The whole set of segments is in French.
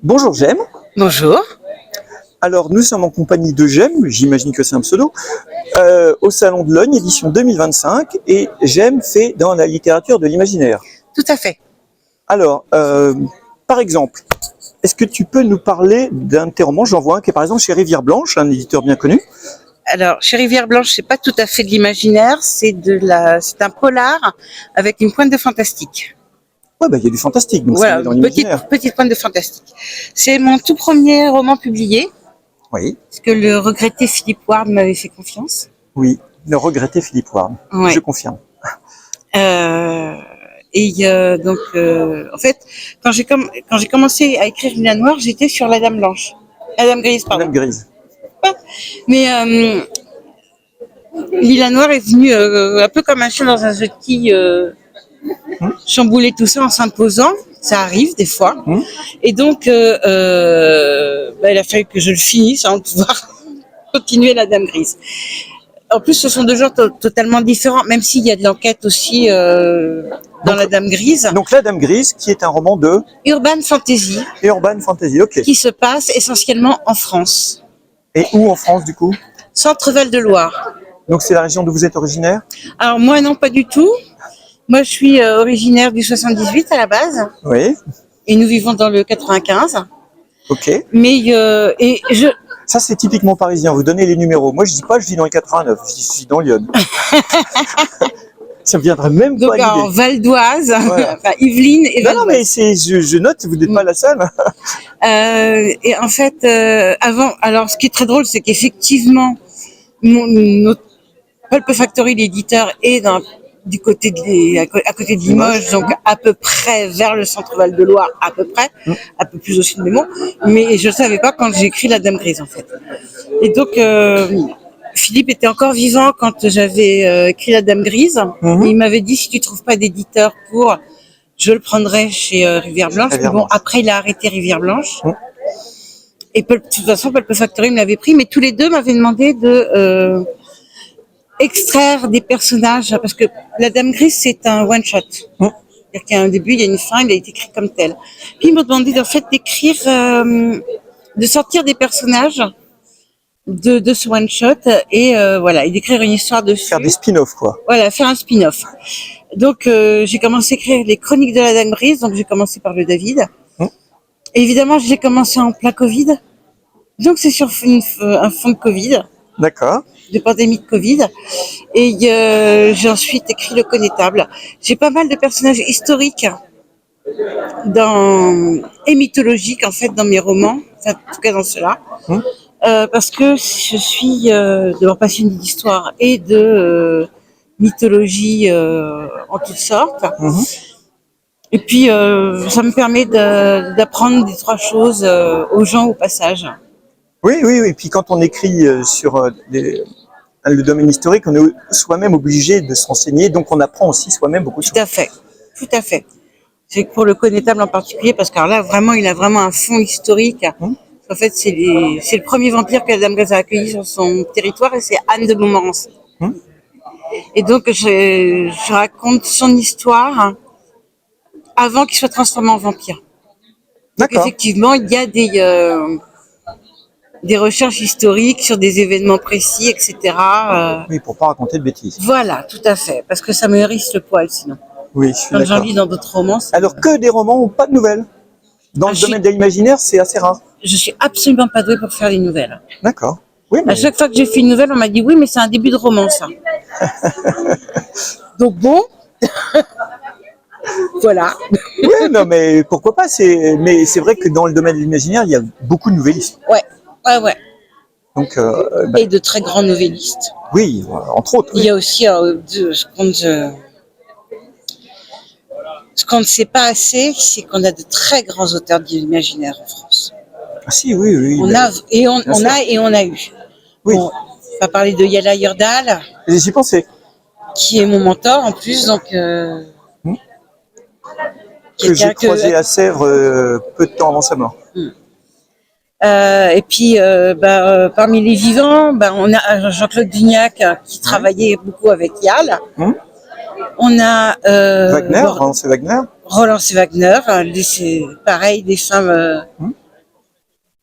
Bonjour Jem. Bonjour. Alors nous sommes en compagnie de Jem, j'imagine que c'est un pseudo, au Salon de Logne, édition 2025, et Jem fait dans la littérature de l'imaginaire. Tout à fait. Alors, par exemple, est-ce que tu peux nous parler d'un de tes romans? J'en vois un qui est par exemple chez Rivière Blanche, un éditeur bien connu. Alors, chez Rivière Blanche, c'est pas tout à fait de l'imaginaire, c'est un polar avec une pointe de fantastique. Ouais, bah il y a du fantastique, donc Voilà, c'est dans une l'imaginaire. petite pointe de fantastique. C'est mon tout premier roman publié, Oui, parce que le regretté Philippe Ward m'avait fait confiance. oui, le regretté Philippe Ward, Ouais. je confirme. En fait, quand j'ai commencé à écrire Lila Noire, j'étais sur la Dame Blanche. La Dame Grise, pardon. Madame Grise. Mais Lila Noire est venue un peu comme un chien dans un jeu de quilles, chambouler tout ça en s'imposant. Ça arrive des fois. Et donc, il a fallu que je le finisse avant de pouvoir continuer la Dame Grise. En plus, ce sont deux genres totalement différents, même s'il y a de l'enquête aussi dans la Dame Grise. Donc la Dame Grise, qui est un roman de Urban Fantasy, Urban Fantasy, ok. qui se passe essentiellement en France. Et où en France du coup? Centre Val de Loire. Donc c'est la région d'où vous êtes originaire? Alors moi, non, pas du tout. Moi, je suis originaire du 78 à la base. Oui, Et nous vivons dans le 95. ok. Mais Ça, c'est typiquement parisien. Vous donnez les numéros. Moi, je dis pas, je vis dans les 89. Je dis, je suis dans Lyon. Ça me viendrait même donc pas à en l'idée. Val d'Oise, Voilà. enfin Yvelines et Val Non, mais je note, vous n'êtes pas la seule. Et en fait, alors ce qui est très drôle, c'est qu'effectivement, notre Pulp Factory, l'éditeur, est du côté à côté de Limoges, donc à peu près vers le centre Val de Loire, à peu près, un peu plus au sud de Mont, mais je ne savais pas quand j'ai écrit La Dame Grise en fait. Et donc Philippe était encore vivant quand j'avais écrit La Dame Grise. Il m'avait dit si tu trouves pas d'éditeur je le prendrais chez Rivière Blanche. Mais bon, après il a arrêté Rivière Blanche. Et de toute façon, Pulp Factory me l'avait pris, mais tous les deux m'avaient demandé de extraire des personnages, parce que La Dame Grise, c'est un one-shot. C'est-à-dire qu'il y a un début, il y a une fin, il a été écrit comme tel. Puis ils m'ont demandé en fait d'écrire, de sortir des personnages de ce one-shot et et d'écrire une histoire dessus. Faire des spin-offs, quoi. Voilà, faire un spin-off. Donc j'ai commencé à écrire les chroniques de La Dame Grise, donc j'ai commencé par le David. Et évidemment, j'ai commencé en plein Covid. Donc c'est sur un fond de Covid. D'accord. De pandémie de Covid. Et j'ai ensuite écrit Le Connétable. J'ai pas mal de personnages historiques et mythologiques en fait dans mes romans, enfin, en tout cas dans ceux-là. Parce que je suis d'abord passionnée d'histoire et de mythologie en toutes sortes. Et puis ça me permet d'apprendre des trois choses aux gens au passage. Oui. Et puis quand on écrit sur le domaine historique, on est soi-même obligé de se renseigner, donc on apprend aussi soi-même beaucoup de choses. Tout à fait. C'est que pour Le Connétable en particulier, parce que là, vraiment, il a vraiment un fond historique. En fait, c'est le premier vampire que la Dame Grise a accueilli sur son territoire, et c'est Anne de Montmorency. Et donc, je raconte son histoire avant qu'il soit transformé en vampire. Donc, effectivement, il y a des recherches historiques sur des événements précis, etc. Oui, pour pas raconter de bêtises. Voilà, tout à fait, parce que ça me hérisse le poil sinon. Oui, je suis Quand d'accord. j'en lis dans d'autres romans. Alors que des romans ou pas de nouvelles? Dans le domaine de l'imaginaire, c'est assez rare. Je suis absolument pas douée pour faire des nouvelles. D'accord. Oui, mais... À chaque fois que j'ai fait une nouvelle, on m'a dit oui, mais c'est un début de roman, ça. Donc bon, voilà. Oui, non, mais pourquoi pas? Mais c'est vrai que dans le domaine de l'imaginaire, il y a beaucoup de nouvellistes. Ouais. Donc, et de très grands nouvellistes. Oui, entre autres. Il y a aussi ce qu'on ne sait pas assez, c'est qu'on a de très grands auteurs d'imaginaire en France. Ah si, oui. On a eu. Oui. Bon, on va parler de Yala Yurdal. J'y pensais. Qui est mon mentor en plus, donc. Que j'ai croisé à Sèvres peu de temps avant sa mort. Et puis, parmi les vivants, on a Jean-Claude Dignac qui travaillait beaucoup avec Yal. On a Wagner, Roland C. Wagner. Roland C. Wagner, c'est pareil, des femmes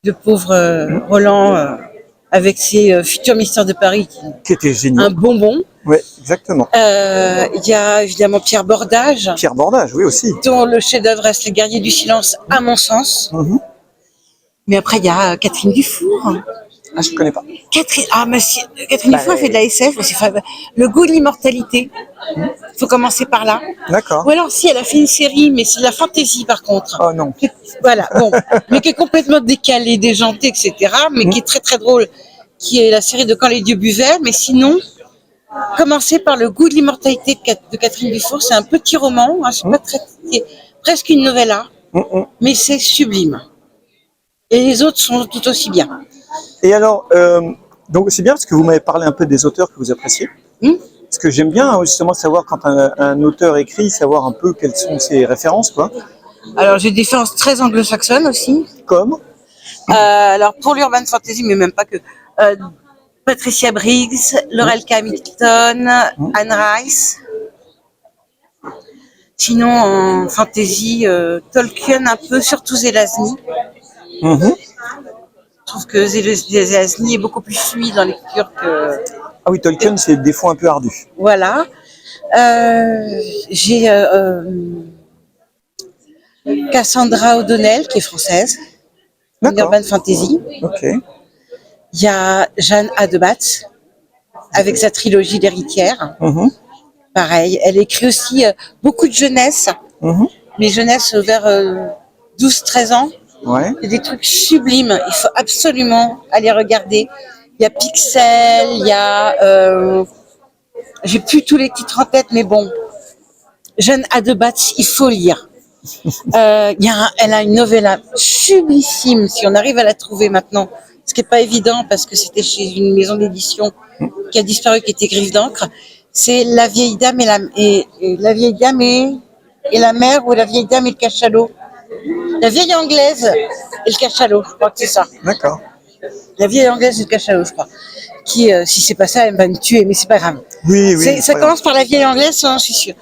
de pauvre Roland avec ses futurs mystères de Paris, Qui était un génial. bonbon. Ouais, exactement. Il y a évidemment Pierre Bordage, Pierre Bordage, oui aussi. dont le chef-d'œuvre reste Les Guerriers du Silence, à mon sens. Mhm. Mais après, il y a Catherine Dufour. Ah, je connais pas. Catherine Dufour a fait de la SF aussi. Enfin, Le goût de l'immortalité. Faut commencer par là. D'accord. Ou alors, si elle a fait une série, mais c'est de la fantaisie par contre. Oh non. Voilà, bon, mais qui est complètement décalée, déjantée, etc. Mais qui est très très drôle. Qui est la série de Quand les dieux buvaient. Mais sinon, commencer par Le goût de l'immortalité de Catherine Dufour. C'est un petit roman, hein, c'est pas très, c'est presque une novella, mais c'est sublime. Et les autres sont tout aussi bien. Et alors, donc c'est bien parce que vous m'avez parlé un peu des auteurs que vous appréciez. Parce que j'aime bien justement savoir quand un auteur écrit, savoir un peu quelles sont ses références, quoi. Alors j'ai des références très anglo-saxonnes aussi. Comme Alors pour l'urban fantasy, mais même pas que. Patricia Briggs, Laurel K. Hamilton, Anne Rice. Sinon en fantasy, Tolkien un peu, surtout Zelazny. Je trouve que Zelazny est beaucoup plus fluide dans l'écriture que. Ah oui, Tolkien, c'est des fois un peu ardu. Voilà. J'ai Cassandra O'Donnell, qui est française, une D'accord. urban fantasy. Ok. Il y a Jeanne Adebatz, avec sa trilogie d'héritière. Pareil, elle écrit aussi beaucoup de jeunesse, mais jeunesse vers 12-13 ans. Ouais. Il y a des trucs sublimes, il faut absolument aller regarder. Il y a Pixel, il y a... j'ai plus tous les titres en tête, mais bon. Jeanne Adebatz, il faut lire. Elle a une novella sublissime, si on arrive à la trouver maintenant, ce qui n'est pas évident parce que c'était chez une maison d'édition qui a disparu, qui était Griffe d'encre. C'est La vieille dame et la vieille dame et la mère, ou La vieille dame et le cachalot. La vieille anglaise et le cachalot, je crois que c'est ça. D'accord. La vieille anglaise et le cachalot, je crois. Qui, si c'est pas ça, elle va me tuer, mais c'est pas grave. Oui, oui. Ça commence par La vieille anglaise, ça, je suis sûre.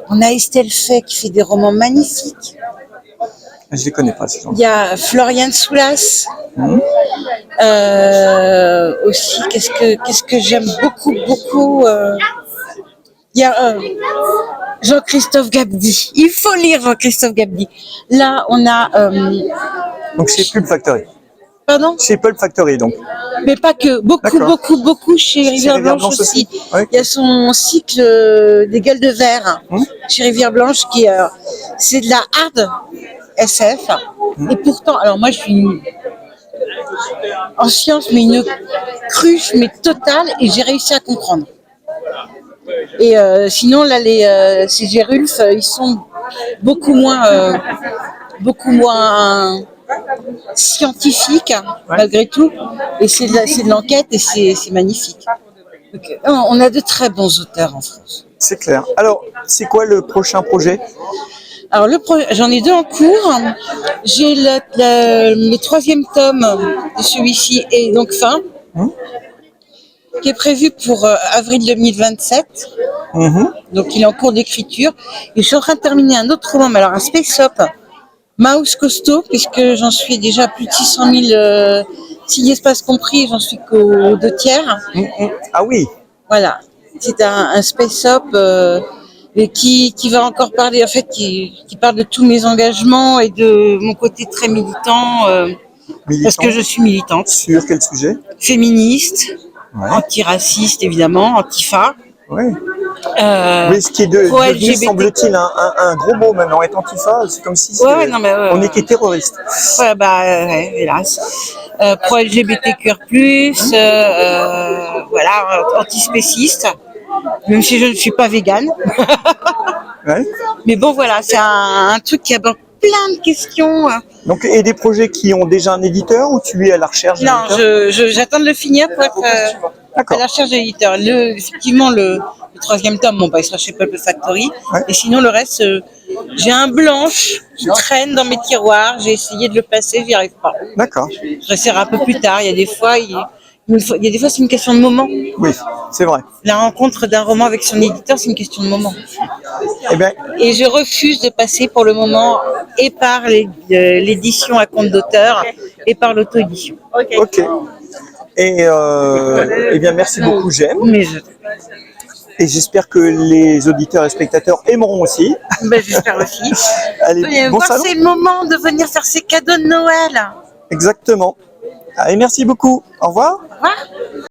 On a Estelle Fay qui fait des romans magnifiques. Je les connais pas, ces gens. Il y a Florian Soulas. Aussi, qu'est-ce que j'aime beaucoup. Il y a Jean-Christophe Gabdi. Il faut lire Jean-Christophe Gabdi. Là, on a... Donc c'est Pulp Factory. Pardon ? C'est Pulp Factory, donc. Mais pas que. Beaucoup chez Rivière Blanche aussi. Ouais. Il y a son cycle des Gueules de Verre chez Rivière Blanche qui c'est de la hard SF. Et pourtant, alors moi je suis en science, mais une cruche, mais totale, et j'ai réussi à comprendre. Et sinon, là, ces Gérulf, ils sont beaucoup moins scientifiques, malgré tout. Et c'est de l'enquête, et c'est magnifique. Donc, on a de très bons auteurs en France. C'est clair. Alors, c'est quoi le prochain projet ? Alors, j'en ai deux en cours. J'ai le 3e tome de celui-ci, et donc fin, qui est prévu pour avril 2027. Donc, il est en cours d'écriture. Et je suis en train de terminer un autre roman, mais alors un space-op, Mouse Costaud, puisque j'en suis déjà à plus de 600 000 signes espaces compris, j'en suis qu'aux 2/3. Ah oui. Voilà. C'est un space-op qui va encore parler, en fait, qui parle de tous mes engagements et de mon côté très militant, parce que je suis militante. Sur quel sujet ? Féministe, antiraciste, évidemment, antifa. Oui. Oui, ce qui est devenu, semble-t-il, un gros mot maintenant. Être antifa, c'est comme si on était terroriste. Ouais, hélas. Pro-LGBTQR+, voilà, antispéciste, même si je ne suis pas végane. Mais bon, voilà, c'est un truc qui aborde plein de questions. Donc, et des projets qui ont déjà un éditeur, ou tu es à la recherche d'un éditeur ? Non, j'attends de le finir pour être à la recherche d'éditeur. Effectivement, le 3e tome, il sera chez Pulp Factory. Et sinon, le reste, j'ai un blanche qui traîne dans mes tiroirs. J'ai essayé de le passer, j'y arrive pas. D'accord. Je resserre un peu plus tard. Il y a des fois, il Il y a des fois, c'est une question de moment. Oui, c'est vrai. La rencontre d'un roman avec son éditeur, c'est une question de moment. Eh bien, Et je refuse de passer pour le moment et par l'édition à compte d'auteur et par l'auto-édition. ok. Et eh bien, merci beaucoup, J'aime. Mais Et j'espère que les auditeurs et spectateurs aimeront aussi. j'espère aussi. Allez, bon salon. C'est le moment de venir faire ses cadeaux de Noël. Exactement. Allez, merci beaucoup. Au revoir. Au revoir.